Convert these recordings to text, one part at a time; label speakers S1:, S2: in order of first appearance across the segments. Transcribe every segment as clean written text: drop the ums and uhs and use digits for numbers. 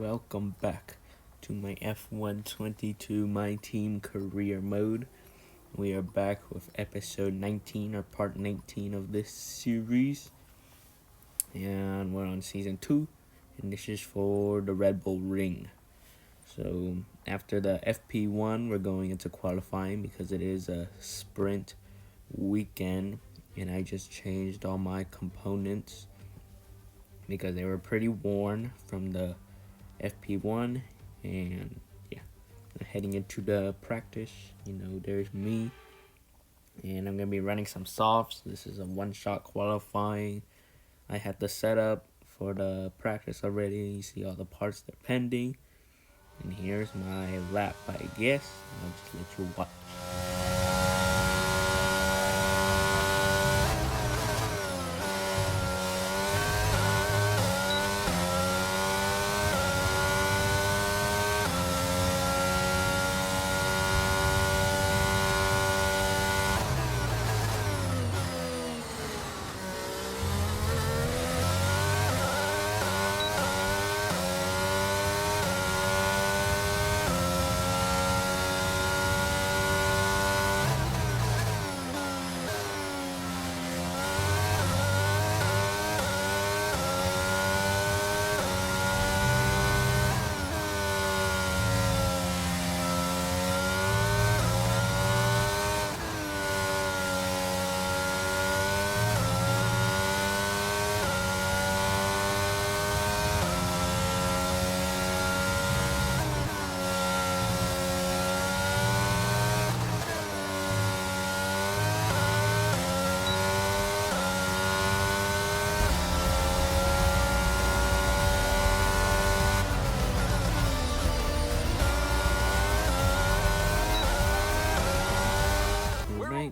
S1: welcome back to my F122 My Team Career Mode. We are back with episode 19 or part 19 of this series, and we're on season 2, and this is for the Red Bull Ring. So after the FP1, we're going into qualifying because it is a sprint weekend, and I just changed all my components because they were pretty worn from the FP1. And yeah, heading into the practice, there's me, and I'm gonna be running some softs. This is a one-shot qualifying. I had the setup for the practice already. You see all the parts that are pending, and here's my lap, I guess. I'll just let you watch.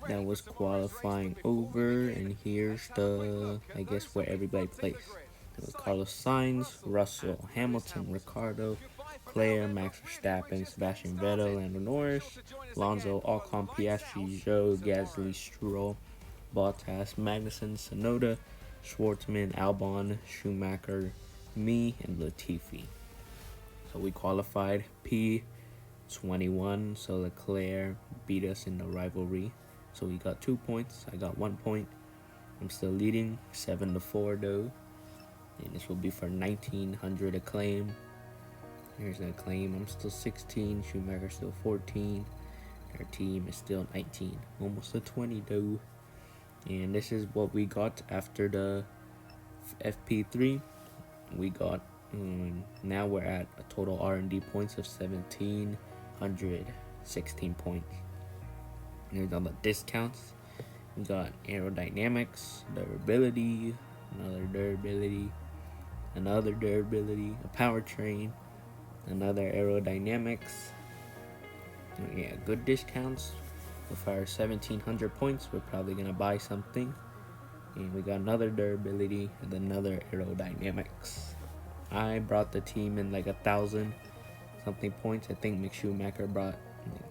S1: That was qualifying over, and here's the, I guess, where everybody plays. It was Carlos Sainz, Russell, Hamilton, Ricardo, Claire, Max Verstappen, Sebastian Vettel, Lando Norris, Alonso, Ocon, Piastri, Zhou, Gasly, Stroll, Bottas, Magnussen, Sonoda, Schwartzman, Albon, Schumacher, me, and Latifi. So we qualified P21, so Leclerc beat us in the rivalry. So we got 2 points. I got 1 point. I'm still leading 7-4 though. And this will be for 1900 acclaim. Here's the acclaim. I'm still 16. Schumacher still 14. Our team is still 19. Almost a 20 though. And this is what we got after the FP3. We got now we're at a total R&D points of 1716 points. Here's all the discounts. We got aerodynamics, durability, another durability, a powertrain, another aerodynamics. And yeah, good discounts. With our 1700 points, we're probably gonna buy something. And we got another durability and another aerodynamics. I brought the team in like 1,000 something points. I think Mick Schumacher brought like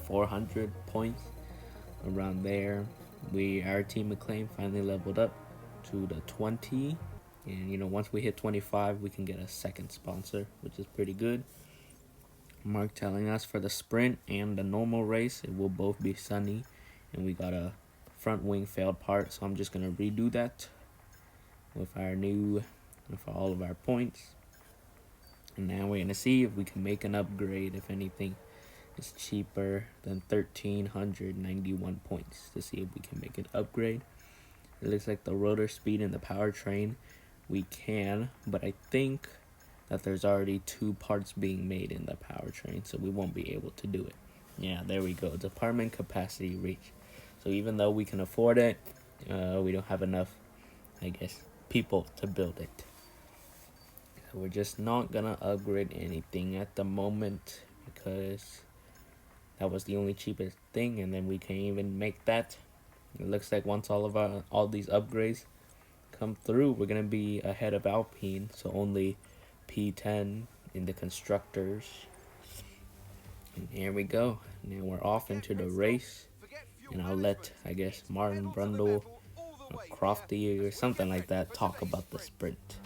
S1: 400 points around there. Our team acclaim finally leveled up to the 20, and once we hit 25 we can get a second sponsor, which is pretty good. Mark telling us for the sprint and the normal race it will both be sunny, and we got a front wing failed part, so I'm just gonna redo that with all of our points. And now we're gonna see if we can make an upgrade, if anything is cheaper than 1,391 points, to see if we can make an upgrade. It looks like the rotor speed and the powertrain we can, but I think that there's already 2 parts being made in the powertrain, so we won't be able to do it. Yeah, there we go. Department capacity reach. So even though we can afford it, we don't have enough, I guess, people to build it. So we're just not gonna upgrade anything at the moment because that was the only cheapest thing, and then we can't even make that. It looks like once all these upgrades come through, we're gonna be ahead of Alpine, so only P10 in the constructors. And here we go. Now we're off into the race, and I'll let, I guess, Martin Brundle or Crofty or something like that talk about the sprint.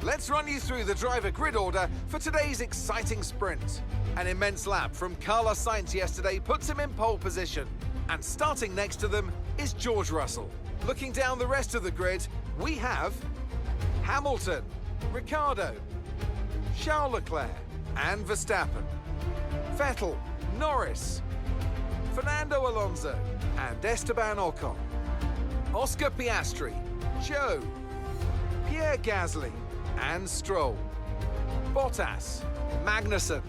S2: let's run you through the driver grid order for today's exciting sprint. An immense lap from Carlos Sainz yesterday puts him in pole position. And starting next to them is George Russell. Looking down the rest of the grid, we have Hamilton, Ricciardo, Charles Leclerc and Verstappen, Vettel, Norris, Fernando Alonso and Esteban Ocon, Oscar Piastri, Zhou, Pierre Gasly and Stroll, Bottas, Magnussen,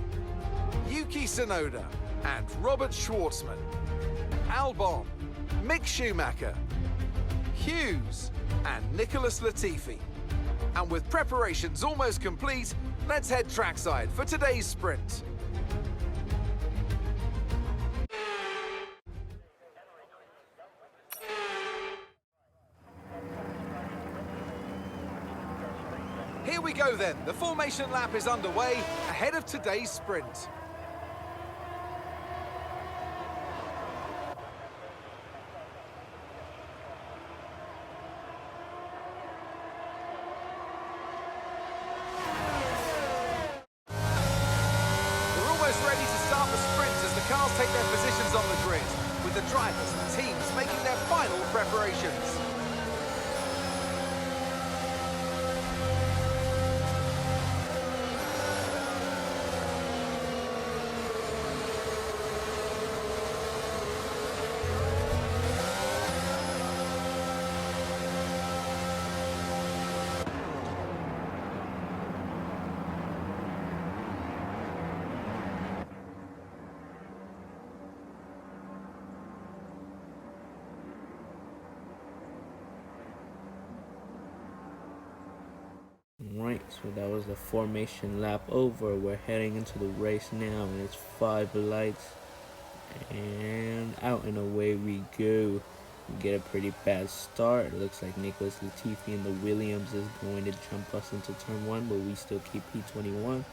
S2: Yuki Tsunoda and Robert Schwartzman, Albon, Mick Schumacher, Hughes and Nicholas Latifi. And with preparations almost complete, let's head trackside for today's sprint. Here we go then, the formation lap is underway ahead of today's sprint. Ready to start the sprint as the cars take their positions on the grid, with the drivers and teams making their final preparations.
S1: Right, so that was the formation lap over. We're heading into the race now, and it's 5 lights, and out and away we go. We get a pretty bad start. It looks like Nicholas Latifi in the Williams is going to jump us into turn 1, but we still keep P21.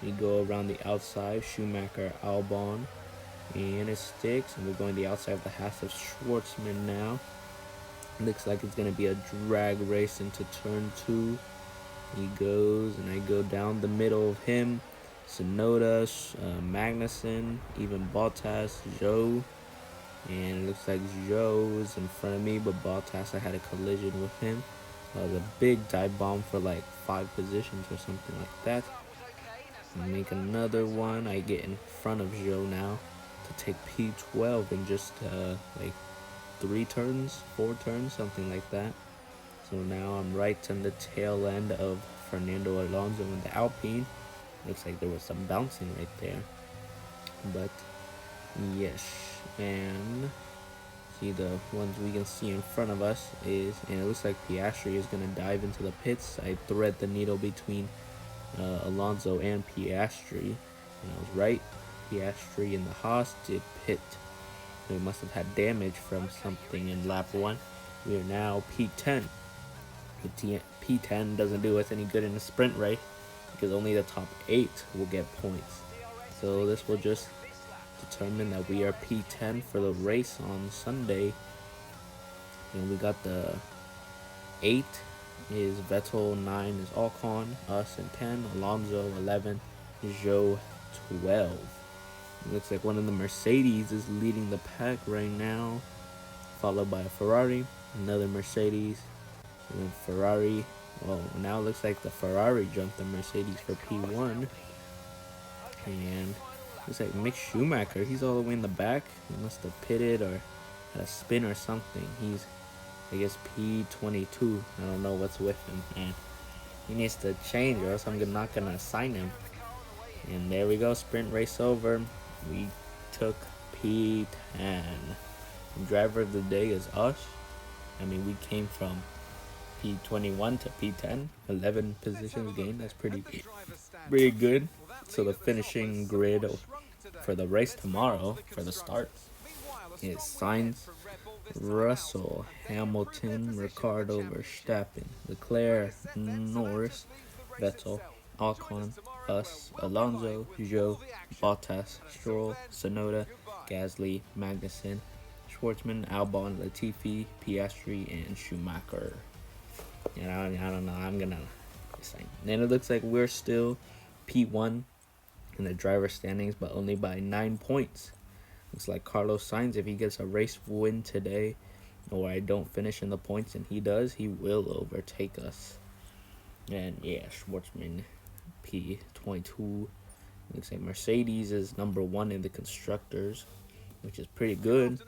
S1: We go around the outside, Schumacher, Albon, and it sticks, and we're going the outside of the half of Schwartzman now. Looks like it's going to be a drag race into turn 2. He goes, and I go down the middle of him. Tsunoda, Magnussen, even Bottas, Zhou. And it looks like Zhou is in front of me, but Bottas, I had a collision with him. That was a big dive bomb for like 5 positions or something like that. Make another one. I get in front of Zhou now to take P12 in just like 3 turns, 4 turns, something like that. So now I'm right on the tail end of Fernando Alonso in the Alpine. Looks like there was some bouncing right there. But yes, and see the ones we can see in front of us is, and it looks like Piastri is going to dive into the pits. I thread the needle between Alonso and Piastri, and I was right. Piastri in the Haas did pit. So he must have had damage from something in lap 1. We are now P10. P10 doesn't do us any good in a sprint race because only the top 8 will get points. So this will just determine that we are P10 for the race on Sunday. And we got the 8 is Vettel, 9 is Ocon, us in 10, Alonso 11, Zhou 12. It looks like one of the Mercedes is leading the pack right now, followed by a Ferrari, another Mercedes, and then Ferrari. Well, now it looks like the Ferrari jumped the Mercedes for P1. And looks like Mick Schumacher, he's all the way in the back. He must have pitted or had a spin or something. He's, I guess, P22. I don't know what's with him. And he needs to change or else I'm not going to assign him. And there we go, sprint race over. We took P10. Driver of the day is us. I mean, we came from P21 to P10, 11 positions gained. That's pretty good. So the finishing grid for the race tomorrow, for the start, is Sainz, Russell, Hamilton, Ricciardo, Verstappen, Leclerc, Norris, Vettel, Ocon, us, Alonso, Zhou, Bottas, Stroll, Tsunoda, Gasly, Magnussen, Schwartzman, Albon, Latifi, Piastri, and Schumacher. And I don't know. I'm gonna qualifying. And it looks like we're still P1 in the driver standings, but only by 9 points. Looks like Carlos Sainz, if he gets a race win today, or I don't finish in the points and he does, he will overtake us. And yeah, Schwartzman P22. Looks like Mercedes is number 1 in the constructors, which is pretty good.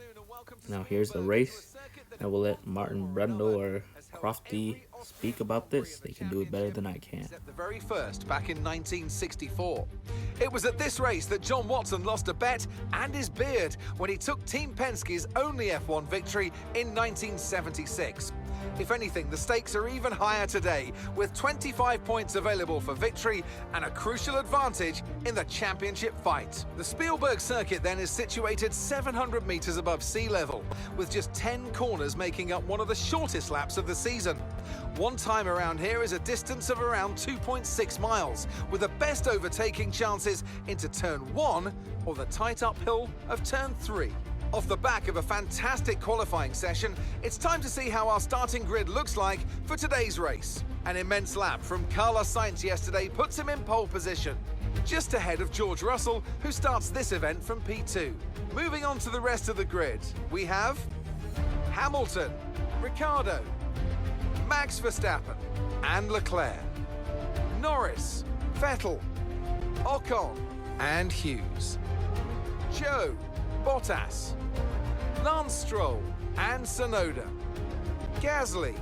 S1: Now here's the race. I will let Martin Brundle or Crofty speak about this. They can do it better than I can.
S2: The very first back in 1964. It was at this race that John Watson lost a bet and his beard when he took Team Penske's only F1 victory in 1976. If anything, the stakes are even higher today, with 25 points available for victory and a crucial advantage in the championship fight. The Spielberg circuit then is situated 700 meters above sea level, with just 10 corners making up one of the shortest laps of the season. One time around here is a distance of around 2.6 miles, with the best overtaking chances into turn 1 or the tight uphill of turn 3. Off the back of a fantastic qualifying session, it's time to see how our starting grid looks like for today's race. An immense lap from Carlos Sainz yesterday puts him in pole position, just ahead of George Russell, who starts this event from P2. Moving on to the rest of the grid, we have Hamilton, Ricciardo, Max Verstappen and Leclerc, Norris, Vettel, Ocon and Hughes, Joe, Bottas, Lance Stroll and Tsunoda, Gasly,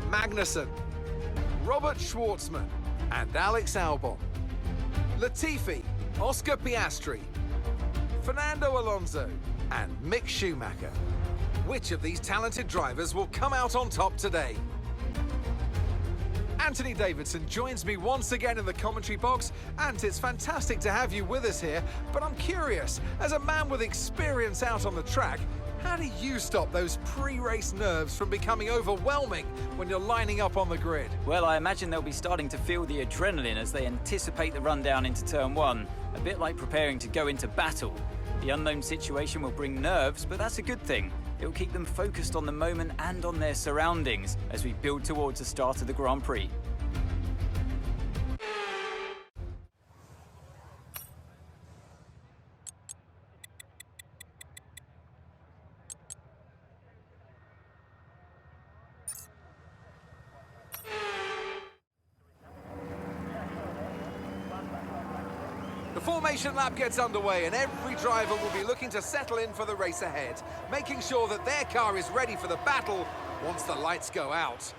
S2: Magnussen, Robert Schwartzman and Alex Albon, Latifi, Oscar Piastri, Fernando Alonso and Mick Schumacher. Which of these talented drivers will come out on top today? Anthony Davidson joins me once again in the commentary box, and it's fantastic to have you with us here, but I'm curious, as a man with experience out on the track, how do you stop those pre-race nerves from becoming overwhelming when you're lining up on the grid?
S3: Well, I imagine they'll be starting to feel the adrenaline as they anticipate the rundown into turn 1, a bit like preparing to go into battle. The unknown situation will bring nerves, but that's a good thing. It will keep them focused on the moment and on their surroundings as we build towards the start of the Grand Prix.
S2: The formation lap gets underway and every driver will be looking to settle in for the race ahead, making sure that their car is ready for the battle once the lights go out.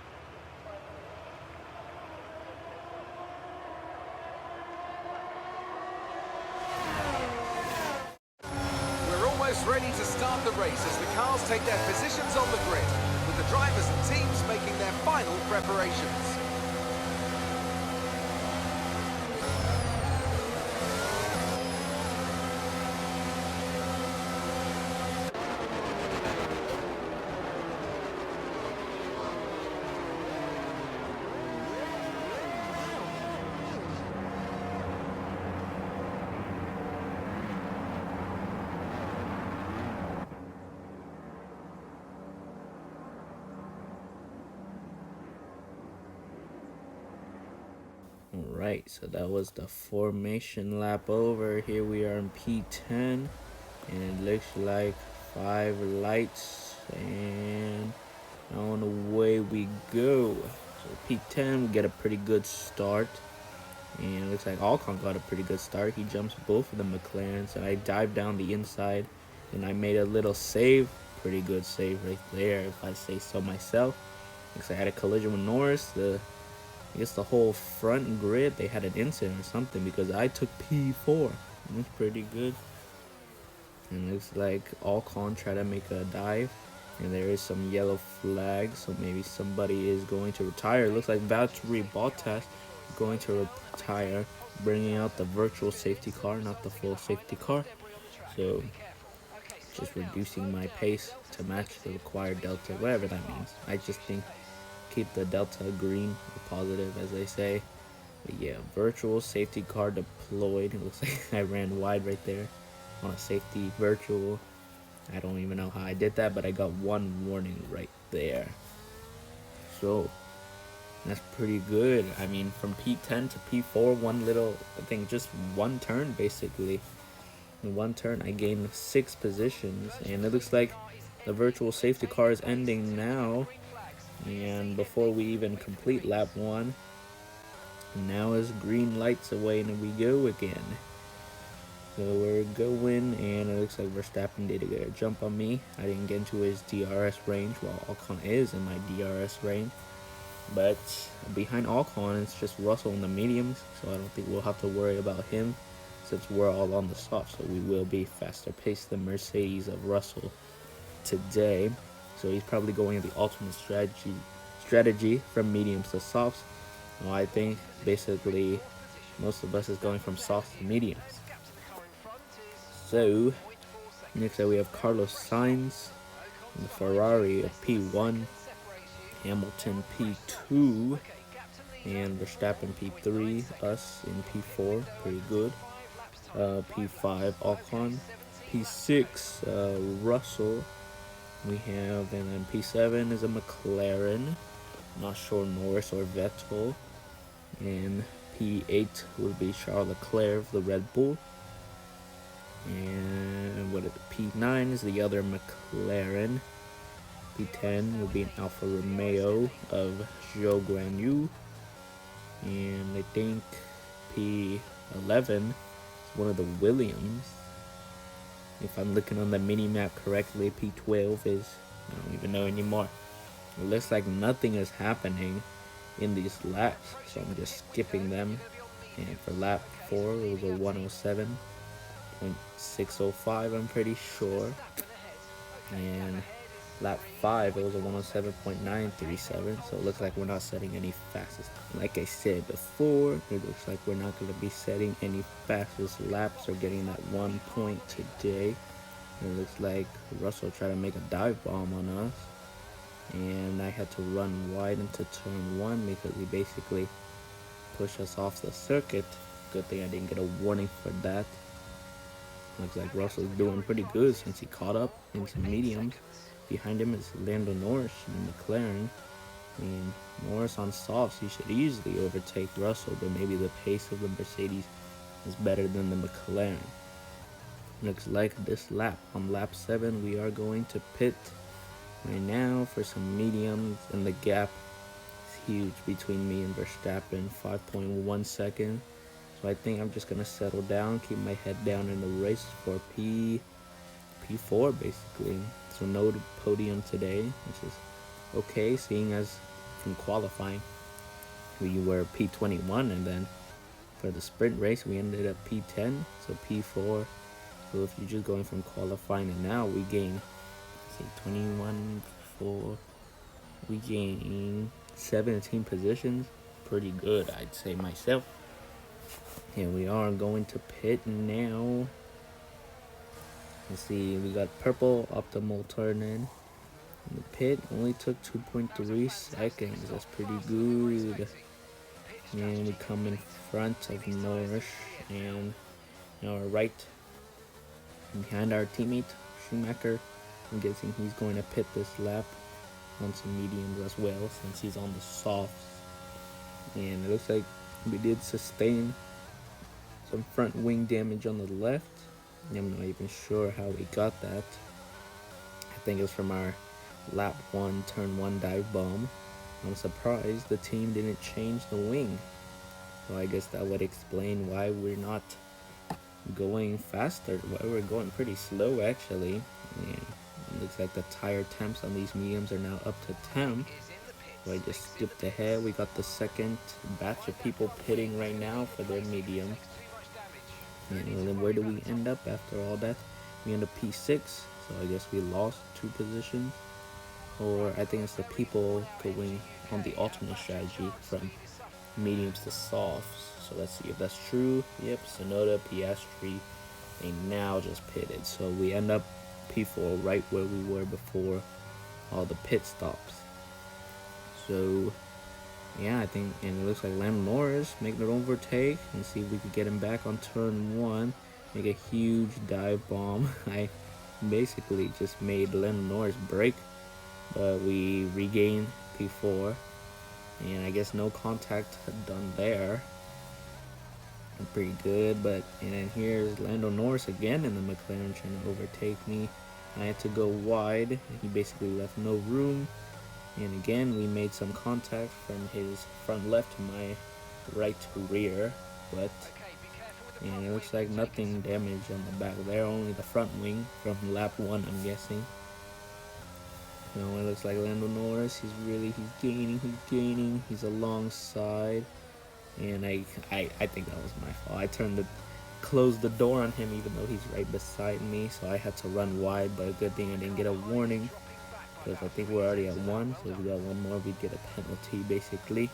S2: We're almost ready to start the race as the cars take their positions on the grid, with the drivers and teams making their final preparations.
S1: Alright, so that was the formation lap over. Here we are in P10, and it looks like 5 lights, and on the way we go. So P10, we get a pretty good start, and it looks like Ocon got a pretty good start. He jumps both of the McLarens, and I dive down the inside, and I made a little save. Pretty good save right there, if I say so myself. Looks like I had a collision with Norris. I guess the whole front grid, they had an incident or something, because I took P4. It was pretty good. And looks like Ocon tried to make a dive, and there is some yellow flag, so maybe somebody is going to retire. It looks like Valtteri Bottas is going to retire, bringing out the virtual safety car, not the full safety car. So just reducing my pace to match the required delta, whatever that means. I just think keep the delta green or positive, as they say. But yeah, virtual safety car deployed. It looks like I ran wide right there on a safety virtual. I don't even know how I did that, but I got one warning right there. So That's pretty good. I mean, from P10 to P4, one little, I think just one turn basically. In one turn, I gained 6 positions, and it looks like the virtual safety car is ending now. And before we even complete lap 1, now is green lights away, and we go again. So we're going, and it looks like Verstappen did get a jump on me. I didn't get into his DRS range, while Ocon is in my DRS range. But behind Ocon, it's just Russell in the mediums, so I don't think we'll have to worry about him since we're all on the soft. So we will be faster paced than Mercedes of Russell today. So he's probably going the alternate strategy from mediums to softs. Well, I think basically most of us is going from softs to mediums. So next up we have Carlos Sainz, the Ferrari of P1, Hamilton P2, and Verstappen P3, us in P4, pretty good. P5 Ocon, P6 Russell, we have, and then P7 is a McLaren, not sure Norris or Vettel, and P8 would be Charles Leclerc of the Red Bull, and what is it? P9 is the other McLaren. P10 will be an Alfa Romeo of Zhou Guanyu, and I think P11 is one of the Williams. If I'm looking on the mini map correctly, P12 is, I don't even know anymore. It looks like nothing is happening in these laps, so I'm just skipping them. And for lap 4, it was a 107.605, I'm pretty sure. And lap 5, it was a 107.937, so it looks like we're not setting any fastest. Like I said before, it looks like we're not going to be setting any fastest laps or getting that 1 point today. It looks like Russell tried to make a dive bomb on us, and I had to run wide into turn 1 because he basically pushed us off the circuit. Good thing I didn't get a warning for that. Looks like Russell's doing pretty good since he caught up into mediums. Behind him is Lando Norris in McLaren. And Norris on softs, he should easily overtake Russell, but maybe the pace of the Mercedes is better than the McLaren. Looks like this lap, on lap 7, we are going to pit right now for some mediums, and the gap is huge between me and Verstappen, 5.1 seconds. So I think I'm just going to settle down, keep my head down in the race for P4 basically. So no podium today, which is okay, seeing as from qualifying we were P21, and then for the sprint race we ended up P10, so P4. So if you're just going from qualifying and now, we gain, say 21, 4, we gain 17 positions, pretty good I'd say myself. And we are going to pit now. Let's see, we got purple optimal turn in. The pit only took 2.3 seconds. That's pretty good. And we come in front of Norris and our right behind our teammate Schumacher. I'm guessing he's going to pit this lap on some mediums as well since he's on the softs. And it looks like we did sustain some front wing damage on the left. I'm not even sure how we got that. I think it's from our lap 1 turn 1 dive bomb. I'm surprised the team didn't change the wing, so I guess that would explain why we're not going faster, why we're going pretty slow actually. And it looks like the tire temps on these mediums are now up to temp, so I just skipped ahead. We got the second batch of people pitting right now for their medium. And then where do we end up after all that? We end up P6, so I guess we lost 2 positions. Or I think it's the people going on the alternate strategy from mediums to softs. So let's see if that's true. Yep, Sonoda, Piastri, they now just pitted. So we end up P4 right where we were before all the pit stops. So yeah, I think, and it looks like Lando Norris making an overtake, and see if we could get him back on turn 1, make a huge dive bomb. I basically just made Lando Norris break, but we regain P4, And I guess no contact done there. Pretty good, but and then here's Lando Norris again in the McLaren trying to overtake me. I had to go wide. He basically left no room. And again, we made some contact from his front left to my right rear, but and it looks like nothing damaged on the back there, only the front wing from lap 1, I'm guessing. You know, it looks like Lando Norris, he's gaining, he's alongside, and I think that was my fault. I closed the door on him even though he's right beside me, so I had to run wide, but a good thing I didn't get a warning, because I think we're already at 1, so if we got one more, we'd get a penalty, basically.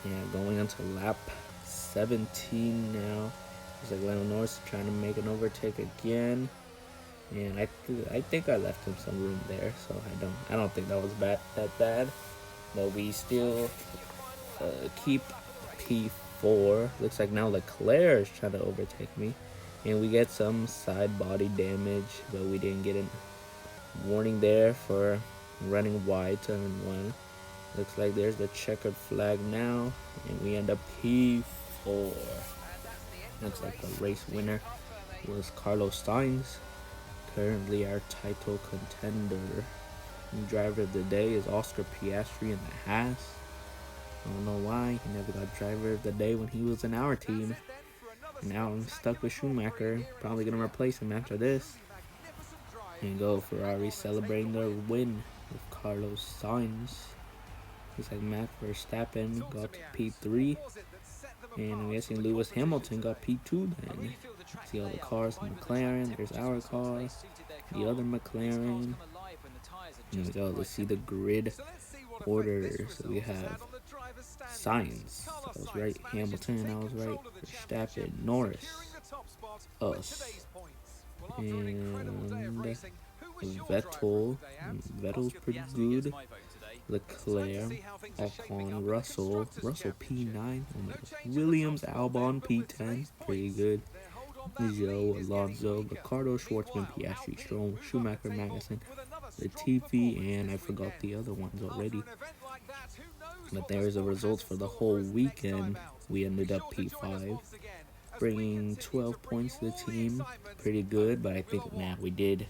S1: Yeah, going on to lap 17 now. It's like Lando Norris trying to make an overtake again, and I think I left him some room there, so I don't think that was that bad. But we still keep P4. Looks like now Leclerc is trying to overtake me, and we get some side body damage, but we didn't get a warning there for running wide turn 1. Looks like there's the checkered flag now, and we end up P4. Looks like the race winner was Carlos Sainz, currently our title contender. New driver of the day is Oscar Piastri in the Haas. I don't know why he never got driver of the day when he was in our team. Now I'm stuck with Schumacher. Probably gonna replace him after this. And go Ferrari celebrating their win with Carlos Sainz. Looks like Max Verstappen got to P3, and I'm guessing Lewis Hamilton got P2 then. See all the cars from McLaren, there's our car, the other McLaren. Here we go, let's see the grid order. So we have Sainz, I was right, Hamilton, I was right, Verstappen, Norris, us, and Vettel's pretty good. Leclerc, Ocon, Russell P9, Williams, Albon P10, pretty good. Zhou, Alonso, Ricardo, Schwartzman, Piastri, Stroll, Schumacher, Magnussen, Latifi, and I forgot the other ones already. But there's the results for the whole weekend. We ended up P5, bringing 12 points to the team. Pretty good, but I think we did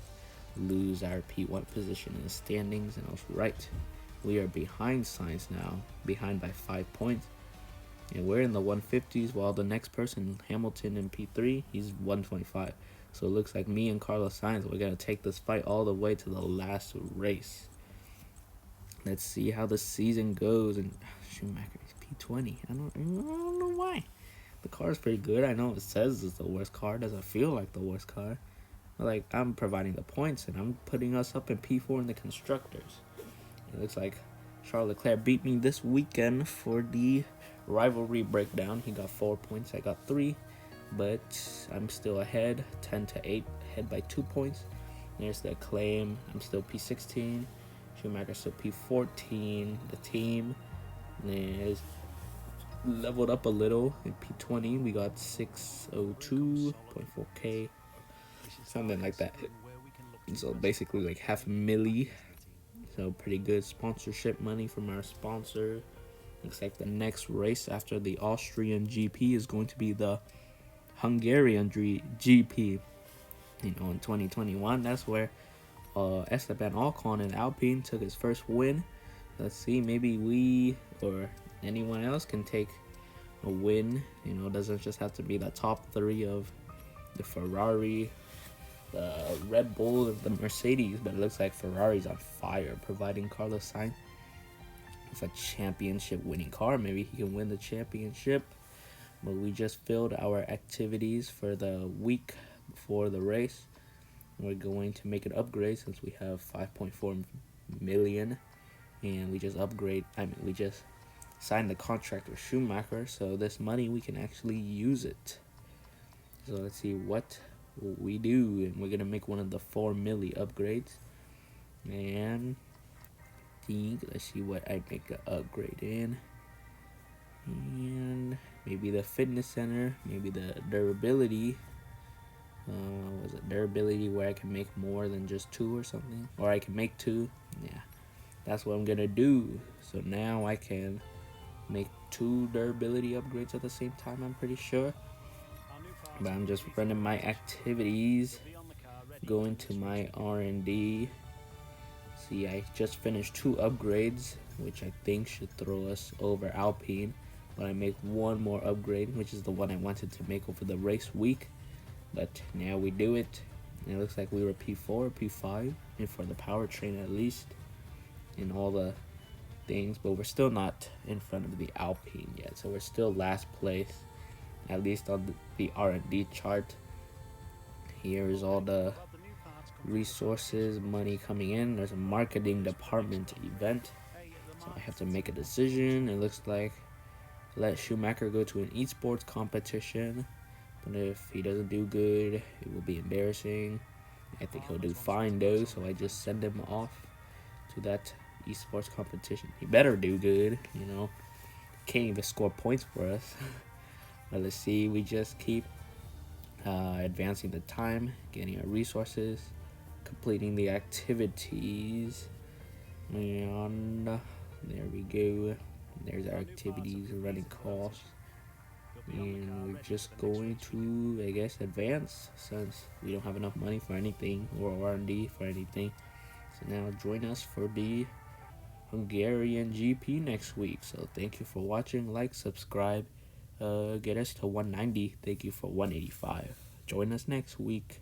S1: lose our P1 position in the standings, and I was right. We are behind Sainz now, behind by 5 points. And we're in the 150s, while the next person, Hamilton in P3, he's 125. So it looks like me and Carlos Sainz, we're going to take this fight all the way to the last race. Let's see how the season goes. And Schumacher is P20. I don't know why. The car is pretty good. I know it says it's the worst car. It doesn't feel like the worst car. But like, I'm providing the points, and I'm putting us up in P4 in the constructors. It looks like Charles Leclerc beat me this weekend for the rivalry breakdown. He got 4 points, I got 3, but I'm still ahead, 10-8, ahead by 2 points. There's the claim. I'm still P16. Schumacher still P14. The team is leveled up a little in P20. We got 602.4k, something like that. So basically like half a milli. So pretty good sponsorship money from our sponsor. Looks like the next race after the Austrian GP is going to be the Hungarian GP. You know, in 2021, that's where Esteban Ocon in Alpine took his first win. Let's see, maybe we or anyone else can take a win. You know, it doesn't just have to be the top 3 of the Ferrari, the Red Bull, and the Mercedes, but it looks like Ferrari's on fire, providing Carlos Sainz with a championship winning car. Maybe he can win the championship. But we just filled our activities for the week before the race. We're going to make an upgrade since we have 5.4 million, and we just signed the contract with Schumacher, so this money we can actually use it. So let's see what we do, and we're gonna make one of the 4 milli upgrades, and let's see what I make an upgrade in, and maybe the fitness center, maybe the durability. Was it durability where I can make more than just 2 or something, or I can make 2? Yeah, that's what I'm gonna do. So now I can make 2 durability upgrades at the same time, I'm pretty sure. But I'm just running my activities, going to my R&D. See, I just finished 2 upgrades, which I think should throw us over Alpine. But I make 1 more upgrade, which is the one I wanted to make over the race week. But now we do it. And it looks like we were P4, P5, and for the powertrain at least, in all the things. But we're still not in front of the Alpine yet, so we're still last place, at least on the R&D chart. Here is all the resources, money coming in. There's a marketing department event, so I have to make a decision. It looks like let Schumacher go to an esports competition, but if he doesn't do good, it will be embarrassing. I think he'll do fine though, so I just send him off to that esports competition. He better do good, you know. Can't even score points for us. But let's see, we just keep advancing the time, getting our resources, completing the activities, and there we go. There's our activities, running costs, and we're just going to, I guess, advance since we don't have enough money for anything, or R&D for anything. So now join us for the Hungarian GP next week. So thank you for watching, like, subscribe, get us to 190. Thank you for 185. Join us next week.